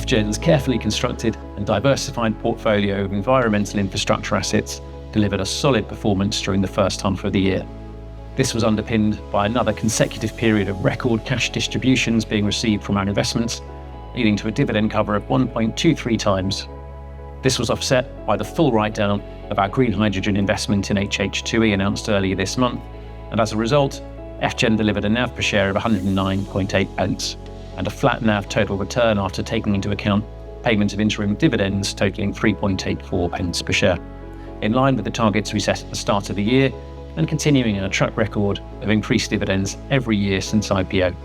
FGEN's carefully constructed and diversified portfolio of environmental infrastructure assets delivered a solid performance during the first half of the year. This was underpinned by another consecutive period of record cash distributions being received from our investments, leading to a dividend cover of 1.23 times. This was offset by the full write-down of our green hydrogen investment in HH2E announced earlier this month, and as a result, FGEN delivered a NAV per share of 109.8 pence, and a flat NAV total return after taking into account payment of interim dividends totaling 3.84 pence per share, in line with the targets we set at the start of the year and continuing our track record of increased dividends every year since IPO.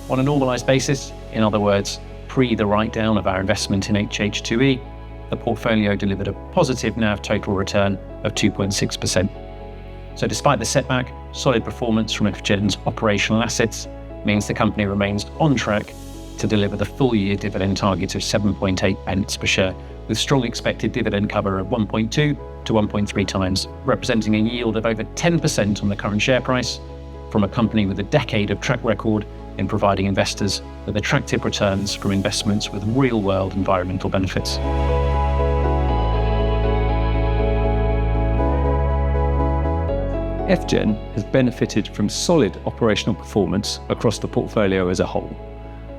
On a normalised basis, in other words, pre the write-down of our investment in HH2E, the portfolio delivered a positive NAV total return of 2.6%. So despite the setback, solid performance from FGEN's operational assets means the company remains on track to deliver the full year dividend target of 7.8 pence per share, with strong expected dividend cover of 1.2 to 1.3 times, representing a yield of over 10% on the current share price from a company with a decade of track record in providing investors with attractive returns from investments with real-world environmental benefits. FGEN has benefited from solid operational performance across the portfolio as a whole.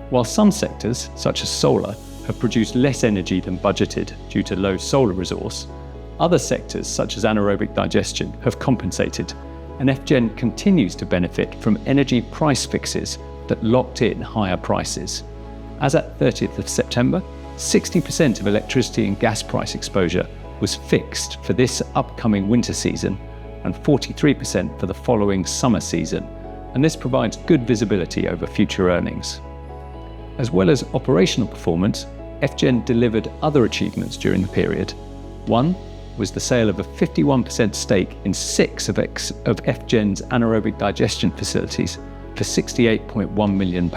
While some sectors, such as solar, have produced less energy than budgeted due to low solar resource, other sectors, such as anaerobic digestion, have compensated, and FGEN continues to benefit from energy price fixes that locked in higher prices. As at 30th of September, 60% of electricity and gas price exposure was fixed for this upcoming winter season and 43% for the following summer season, and this provides good visibility over future earnings. As well as operational performance, FGEN delivered other achievements during the period. One was the sale of a 51% stake in 6 of FGEN's anaerobic digestion facilities for £68.1 million.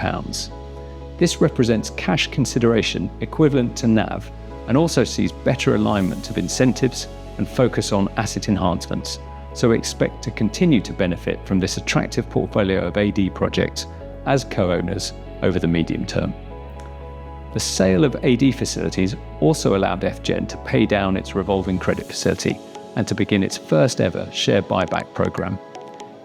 This represents cash consideration equivalent to NAV and also sees better alignment of incentives and focus on asset enhancements, so we expect to continue to benefit from this attractive portfolio of AD projects as co-owners over the medium term. The sale of AD facilities also allowed FGEN to pay down its revolving credit facility and to begin its first ever share buyback programme.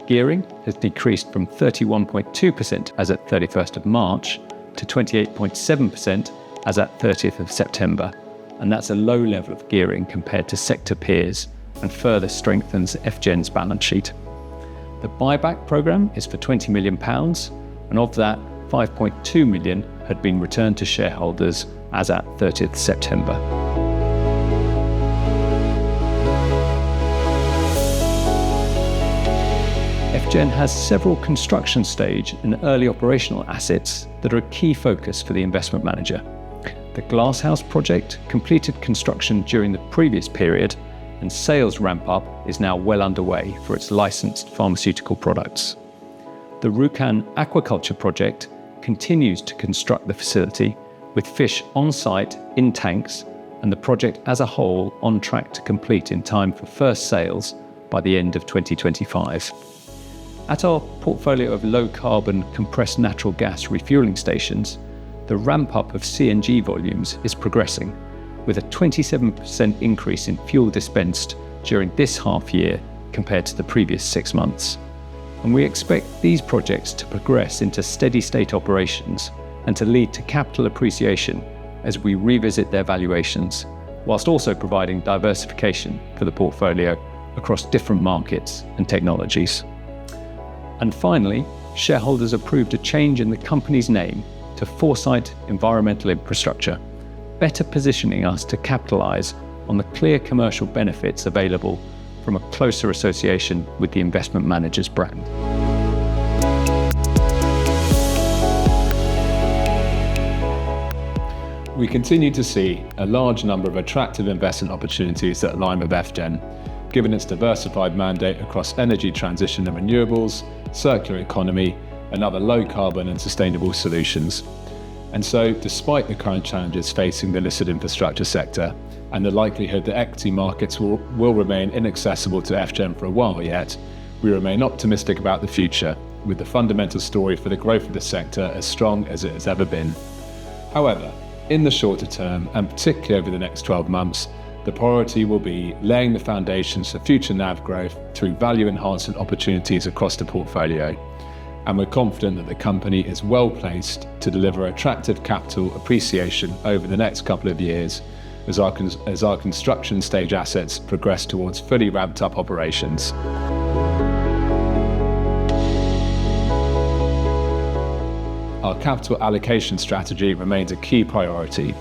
Gearing has decreased from 31.2% as at 31st of March to 28.7% as at 30th of September, and that's a low level of gearing compared to sector peers and further strengthens FGEN's balance sheet. The buyback programme is for £20 million, and of that, 5.2 million had been returned to shareholders as at 30th September. FGEN has several construction stage and early operational assets that are a key focus for the investment manager. The Glasshouse project completed construction during the previous period, and sales ramp-up is now well underway for its licensed pharmaceutical products. The Rjukan aquaculture project continues to construct the facility with fish on site in tanks, and the project as a whole on track to complete in time for first sales by the end of 2025. At our portfolio of low-carbon compressed natural gas refuelling stations, the ramp-up of CNG volumes is progressing, with a 27% increase in fuel dispensed during this half year compared to the previous 6 months. And we expect these projects to progress into steady-state operations and to lead to capital appreciation as we revisit their valuations, whilst also providing diversification for the portfolio across different markets and technologies. And finally, shareholders approved a change in the company's name to Foresight Environmental Infrastructure, better positioning us to capitalise on the clear commercial benefits available from a closer association with the investment manager's brand. We continue to see a large number of attractive investment opportunities that align with FGEN, given its diversified mandate across energy transition and renewables, circular economy, and other low-carbon and sustainable solutions. And so, despite the current challenges facing the listed infrastructure sector, and the likelihood that equity markets will remain inaccessible to FGEN for a while yet, we remain optimistic about the future, with the fundamental story for the growth of the sector as strong as it has ever been. However, In the shorter term, and particularly over the next 12 months, the priority will be laying the foundations for future NAV growth through value enhancement opportunities across the portfolio. And we're confident that the company is well placed to deliver attractive capital appreciation over the next couple of years as our construction stage assets progress towards fully ramped up operations. Our capital allocation strategy remains a key priority,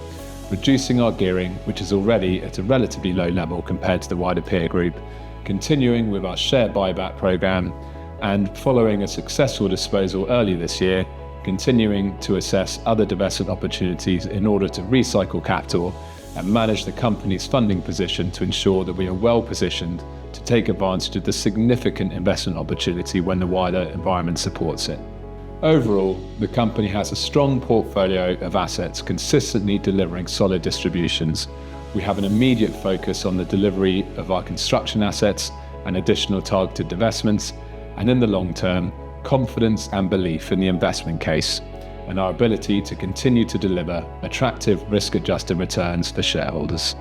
reducing our gearing, which is already at a relatively low level compared to the wider peer group, continuing with our share buyback programme, and following a successful disposal earlier this year, continuing to assess other divestment opportunities in order to recycle capital and manage the company's funding position to ensure that we are well positioned to take advantage of the significant investment opportunity when the wider environment supports it. Overall, the company has a strong portfolio of assets consistently delivering solid distributions. We have an immediate focus on the delivery of our construction assets and additional targeted divestments, and in the long term, confidence and belief in the investment case and our ability to continue to deliver attractive risk-adjusted returns for shareholders.